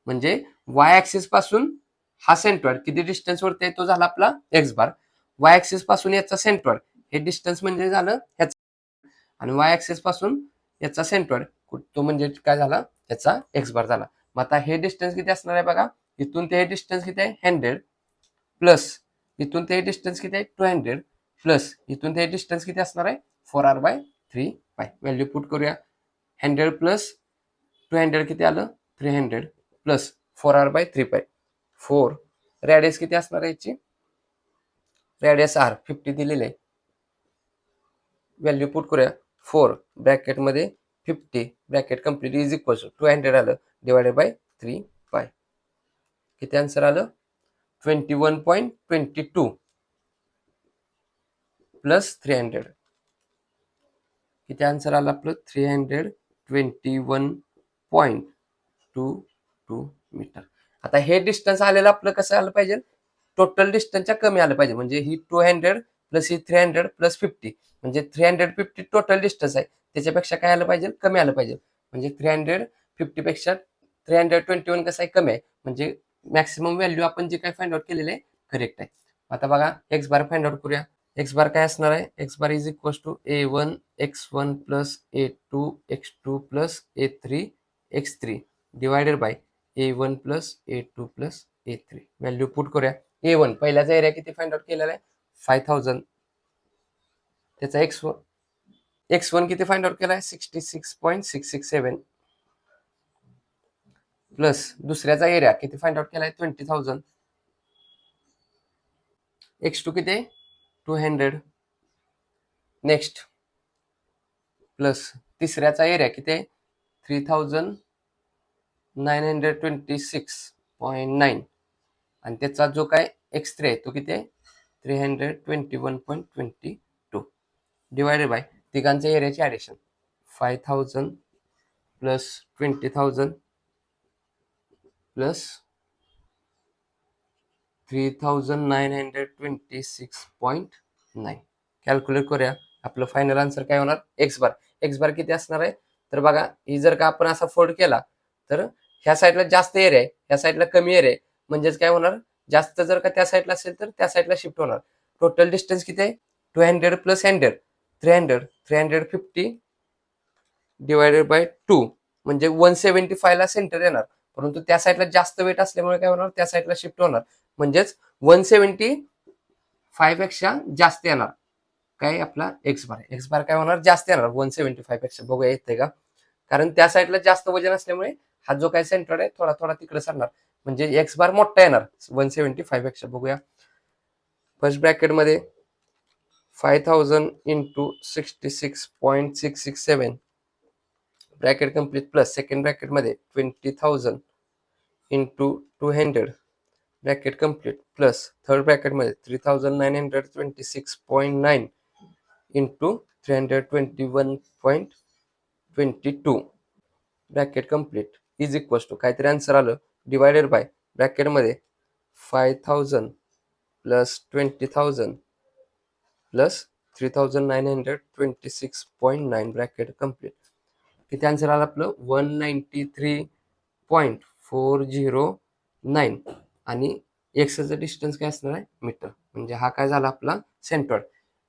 म्हणजे वाय ऍक्सिस पासून हा सेंट्रॉइड किती डिस्टन्स वरती आहे तो झाला आपला एक्स बार. वाय ऍक्सिस पासून याचा सेंट्रॉइड हे डिस्टन्स म्हणजे झालं ह्याचा, आणि वाय ऍक्सिस पासून याचा सेंट्रॉइड तो म्हणजे काय झाला याचा एक्स बार झाला. मग आता हे डिस्टन्स किती असणार आहे बघा, इथून ते हे डिस्टन्स किती आहे 100 प्लस इथून ते डिस्टन्स किती आहे 200 प्लस इथून ते डिस्टन्स किती असणार आहे 4r/3π. व्हॅल्यू पुट करूया. 100 प्लस 200 किती आलं 300 प्लस 4r/3π. 4 रॅडियस किती असणार आहे याची, रॅडियस r 50 दिलेले आहे. व्हॅल्यू पुट करूया. 4 ब्रॅकेटमध्ये 50 bracket complete is equal to 200 आलं डिवायडेड बाय 3π. किती आन्सर आलं 21.22 प्लस 300 किती आन्सर आलं आपलं 321.22 मीटर. आता हे डिस्टन्स आलेलं आपलं कसं आलं पाहिजे, टोटल डिस्टन्सच्या कमी आलं पाहिजे. म्हणजे ही 200 प्लस ही 300 प्लस 50 म्हणजे 350 टोटल डिस्टन्स आहे, त्याच्यापेक्षा काय आलं पाहिजे कमी आलं पाहिजे. म्हणजे 350 पेक्षा 321 कसं आहे कमी आहे, म्हणजे मॅक्सिमम व्हॅल्यू आपण जे काही फाइंड आउट केलेलं आहे करेक्ट आहे. आता बघा एक्स बार फाइंड आउट करूया. एक्स बार काय असणार आहे, X bar is equal to a1x1 plus a2x2 plus a3x3 divided by a1 plus a2 plus a3. Value put करूया. a1 पहिल्याचा एरिया किती फाइंड आउट केलेला आहे 5000, त्याचा x1 किती फाइंड आउट केला आहे 66.667 प्लस दुसऱ्याचा एरिया किती फाइंड आउट केला आहे 20,000, x2 किती आहे 200 नेक्स्ट प्लस तिसऱ्याचा एरिया किती आहे 3926.9 आणि त्याचा जो काय x3 आहे तो किती आहे 321.22 डिवायडेड बाय तिघांच्या एरियाची ॲडिशन 5000 प्लस 20,000 प्लस 3926.9. कॅल्क्युलेट करूया. आपलं फायनल आन्सर काय होणार एक्स बार. एक्स बार किती असणार आहे तर बघा, ही जर का आपण असा फोल्ड केला तर ह्या साईडला जास्त एरिया आहे, ह्या साईडला कमी एरिया आहे, म्हणजेच काय होणार जास्त जर का त्या साईडला असेल तर त्या साईडला शिफ्ट होणार. टोटल डिस्टन्स किती आहे 200 प्लस 100 300 350 डिवायडेड बाय 2 म्हणजे 175 ला सेंटर येणार. परंतु त्या साईडला जास्त वेट असल्यामुळे काय होणार त्या साईडला शिफ्ट होणार, म्हणजेच 175 पेक्षा जास्त येणार काय आपला एक्स बार. एक्स बार काय होणार जास्त येणार 175 पेक्षा. बघूया येते का, कारण त्या साईडला जास्त वजन असल्यामुळे हा जो काय सेंटर आहे थोडा थोडा तिकडे सरणार, म्हणजे एक्स बार मोठा येणार 175 पेक्षा. बघूया फर्स्ट ब्रॅकेट मध्ये 5000 into 66.667 bracket complete plus second bracket मध्ये 20,000 into 200 bracket complete plus third bracket मध्ये 3926.9 into 321.22 bracket complete is equal to काहीतरी आन्सर आलं डिवायडेड बाय ब्रॅकेट मध्ये 5000 प्लस 20,000 प्लस 3926.9 ब्रॅकेट कम्प्लीट. किती आन्सर आला आपलं 193.409 आणि एक्सचं डिस्टन्स काय असणार आहे मीटर. म्हणजे हा काय झाला आपला सेंट्रॉइड.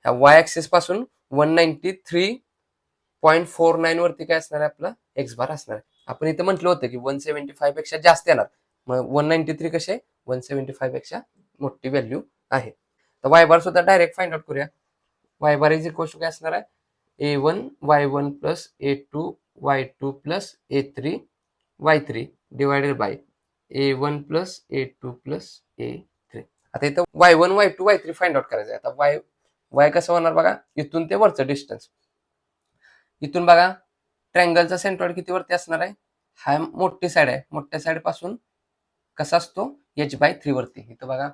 ह्या वाय ऍक्सिस पासून 193.49 वरती काय असणार आहे आपला एक्स बार असणार आहे. आपण इथं म्हटलं होतं की 175 पेक्षा जास्त येणार, मग 193 कसे 175 पेक्षा मोठी व्हॅल्यू आहे. तर वाय बार सुद्धा डायरेक्ट फाइंड आउट करूया. Y bar is equal to काय असणार आहे A1 Y1 plus A2 Y2 plus A3 Y3 divided by A1 plus A2 plus A3. आता इथं Y1 Y2 Y3 find out करायचं आहे. आता वाय कसं होणार बघा, इथून ते वरचं डिस्टन्स. इथून बघा ट्रँगलचा सेंट्रॉइड किती वरती असणार आहे, हा मोठी साईड आहे, मोठ्या साईड पासून कसा असतो h/3 वरती. इथं बघा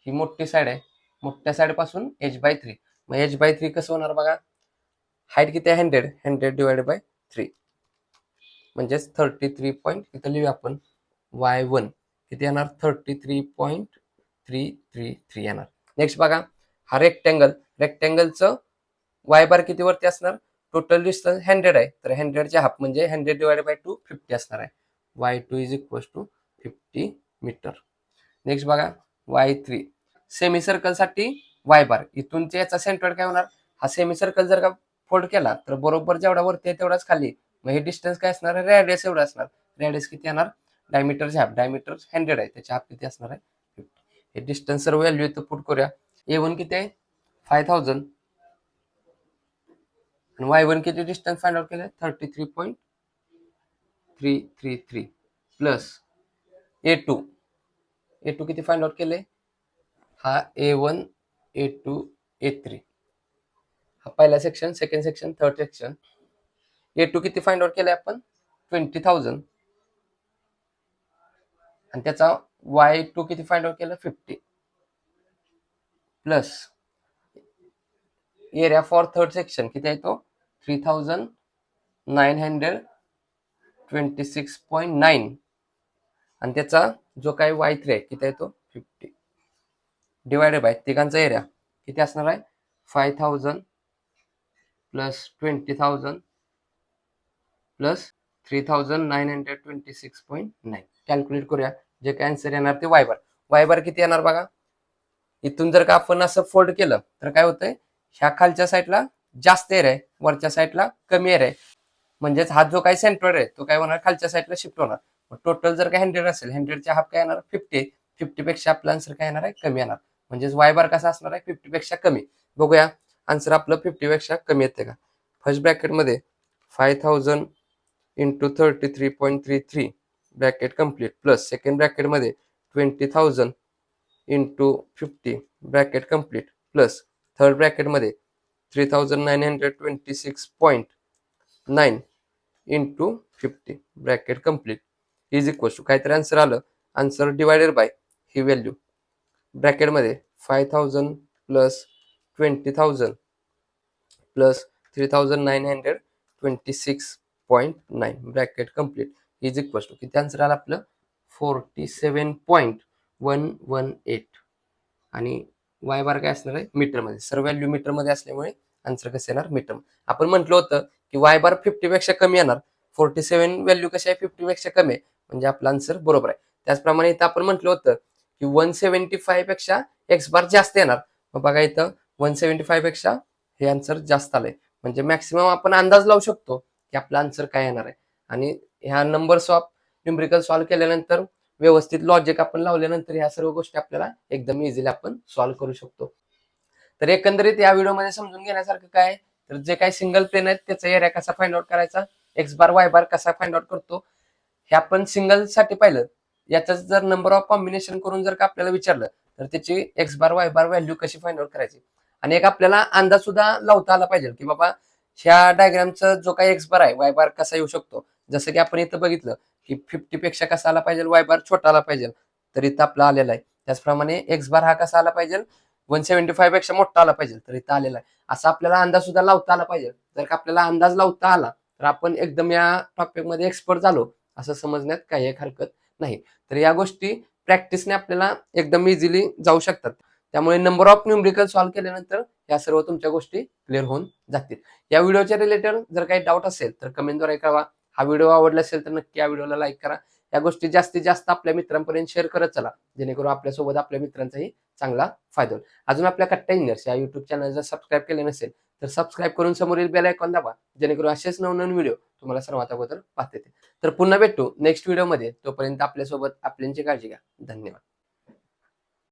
ही मोठी साईड आहे, मोठ्या साईड पासून h/3. मग h/3 कसं होणार बघा, हाईट किती आहे 100 डिवायडेड बाय 3 म्हणजेच 33. इथं लिहूया आपण y1 किती येणार 33.333 येणार. नेक्स्ट बघा हा रेक्टँगलचं वाय बार किती वरती असणार, टोटल डिस्टन्स 100 आहे तर 100चे हाफ म्हणजे 100 डिवायडेड बाय 2 50 असणार आहे. y2 is equal to 50 metre. Next बघा y3 सेमी सर्कल साठी वाय बार, इथून याचा सेंट्रॉइड काय होणार, हा सेमी सर्कल जर का फोल्ड केला तर बरोबर जेवढा वरती आहे तेवढाच खाली. मग हे डिस्टन्स काय असणार आहे रेडियस एवढा असणार. रेडियस किती येणार डायमीटरचे हाफ, डायमीटर 100 आहे त्याच्या हाफ किती असणार आहे 50. हे डिस्टन्स सर्व व्हॅल्यू इथं पुट करूया. A1 किती आहे 5000 आणि y1 किती डिस्टन्स फाइंड आउट केलं 33.333 प्लस A2 किती फाइंड आउट केले, हा A1 A2 A3 हा पहिला section, second section, third section. A2 किती फाइंड आउट केलंय आपण 20,000 आणि त्याचा y2 किती फाइंड आउट केलं 50 plus area for third section किती आहे तो 3926.9 आणि त्याचा जो काही y3 आहे किती आहे तो 50 डिवायडेड बाय तिघांचा एरिया किती असणार आहे 5000 प्लस 20,000 प्लस 3926.9. कॅल्क्युलेट करूया जे काय आन्सर येणार ते वाय बार. वाय बार किती येणार बघा, इथून जर का आपण असं फोल्ड केलं तर काय होतंय ह्या खालच्या साईडला जास्त एरिया आहे, वरच्या साईडला कमी एरिया आहे, म्हणजेच हा जो काही सेंटर आहे तो काय होणार खालच्या साईडला शिफ्ट होणार. टोटल जर का 100 असेल 100च्या हाफ काय येणार 50 पेक्षा आपला आन्सर काय येणार आहे कमी येणार, म्हणजेच वाय बार कसा असणार आहे 50 पेक्षा कमी. बघूया आन्सर आपलं 50 पेक्षा कमी येते का. फर्स्ट ब्रॅकेट मध्ये 5000 into 33.33 bracket complete plus second bracket मध्ये 20,000 into 50 bracket complete plus third bracket मध्ये 3926.9 into 50 bracket complete is equal to काहीतरी आन्सर आलं, आन्सर डिवायडेड बाय ही व्हॅल्यू ब्रॅकेट मध्ये 5000 plus 20,000 plus 3926.9 bracket complete is equal to किती answer आला आपलं 47.118 आणि वाय बार काय असणार आहे मीटरमध्ये. सर्व व्हॅल्यू मीटरमध्ये असल्यामुळे आन्सर कसं येणार मीटर्म. आपण म्हटलं होतं की वाय बार 50 पेक्षा कमी येणार. 47 व्हॅल्यू कशी आहे 50 पेक्षा कमी आहे म्हणजे आपला आन्सर बरोबर आहे. त्याचप्रमाणे इथं आपण म्हटलं होतं की 175 पेक्षा एक्स बार जास्त येणार. मग बघा इथं 175 पेक्षा हे आन्सर जास्त आलंय म्हणजे मॅक्सिमम आपण अंदाज लावू शकतो की आपला आन्सर काय येणार आहे. आणि ह्या नंबर्स ऑफ न्यूमरिकल सॉल्व्ह केल्यानंतर व्यवस्थित लॉजिक आपण लावल्यानंतर ह्या सर्व गोष्टी आपल्याला एकदम इझिली आपण सॉल्व्ह करू शकतो. तर एकंदरीत या व्हिडिओमध्ये समजून घेण्यासारखं काय, तर जे काही सिंगल प्लेन आहेत त्याचा एरिया कसा फाइंड आउट करायचा, एक्स बार वाय बार कसा फाइंड आउट करतो हे आपण सिंगल साठी पाहिलं. याचं जर नंबर ऑफ कॉम्बिनेशन करून जर का आपल्याला विचारलं तर त्याची एक्स बार वाय बार व्हॅल्यू कशी फाइंड आउट करायची. आणि एक आपल्याला अंदाज सुद्धा लावता आला पाहिजे की बाबा ह्या डायग्रामचा जो काही एक्स बार आहे वाय बार कसा येऊ शकतो. जसं की आपण इथं बघितलं की 50 पेक्षा कसा आला पाहिजे वाय बार छोटा आला पाहिजे, तर इथं आपला आलेला आहे. त्याचप्रमाणे एक्स बार हा कसा आला पाहिजे 175 पेक्षा मोठा आला पाहिजे, तर इथं आलेला आहे. असा आपल्याला अंदाज सुद्धा लावता आला पाहिजे. जर का आपल्याला अंदाज लावता आला तर आपण एकदम या टॉपिकमध्ये एक्सपर्ट झालो असं समजण्यात काही एक हरकत नाही. तर या गोष्टी प्रॅक्टिसने आपल्याला एकदम इझिली जाऊ शकतात. त्यामुळे नंबर ऑफ न्यूमरिकल सॉल्व्ह केल्यानंतर या सर्व तुमच्या गोष्टी क्लिअर होऊन जातील. या व्हिडिओच्या रिलेटेड जर काही डाऊट असेल तर कमेंटद्वारे कळवा. हा व्हिडिओ आवडला असेल तर नक्की या व्हिडिओला लाईक करा. या गोष्टी जास्तीत जास्त आपल्या मित्रांपर्यंत शेअर करत चला, जेणेकरून आपल्यासोबत आपल्या मित्रांचाही चांगला फायदा होईल. अजून आपल्या कट्टा इंजिनियर्स या युट्यूब चॅनल जर सबस्क्राईब केले नसेल तर सबस्क्राईब करून समोरील बेल आयकॉन दाबा, जेणेकरून असेच नवनवीन व्हिडिओ तुम्हाला सर्वात अगोदर पाहता येतील. तर पुन्हा भेटू नेक्स्ट व्हिडिओमध्ये. तोपर्यंत आपल्यासोबत आपल्यांची काळजी घ्या. धन्यवाद.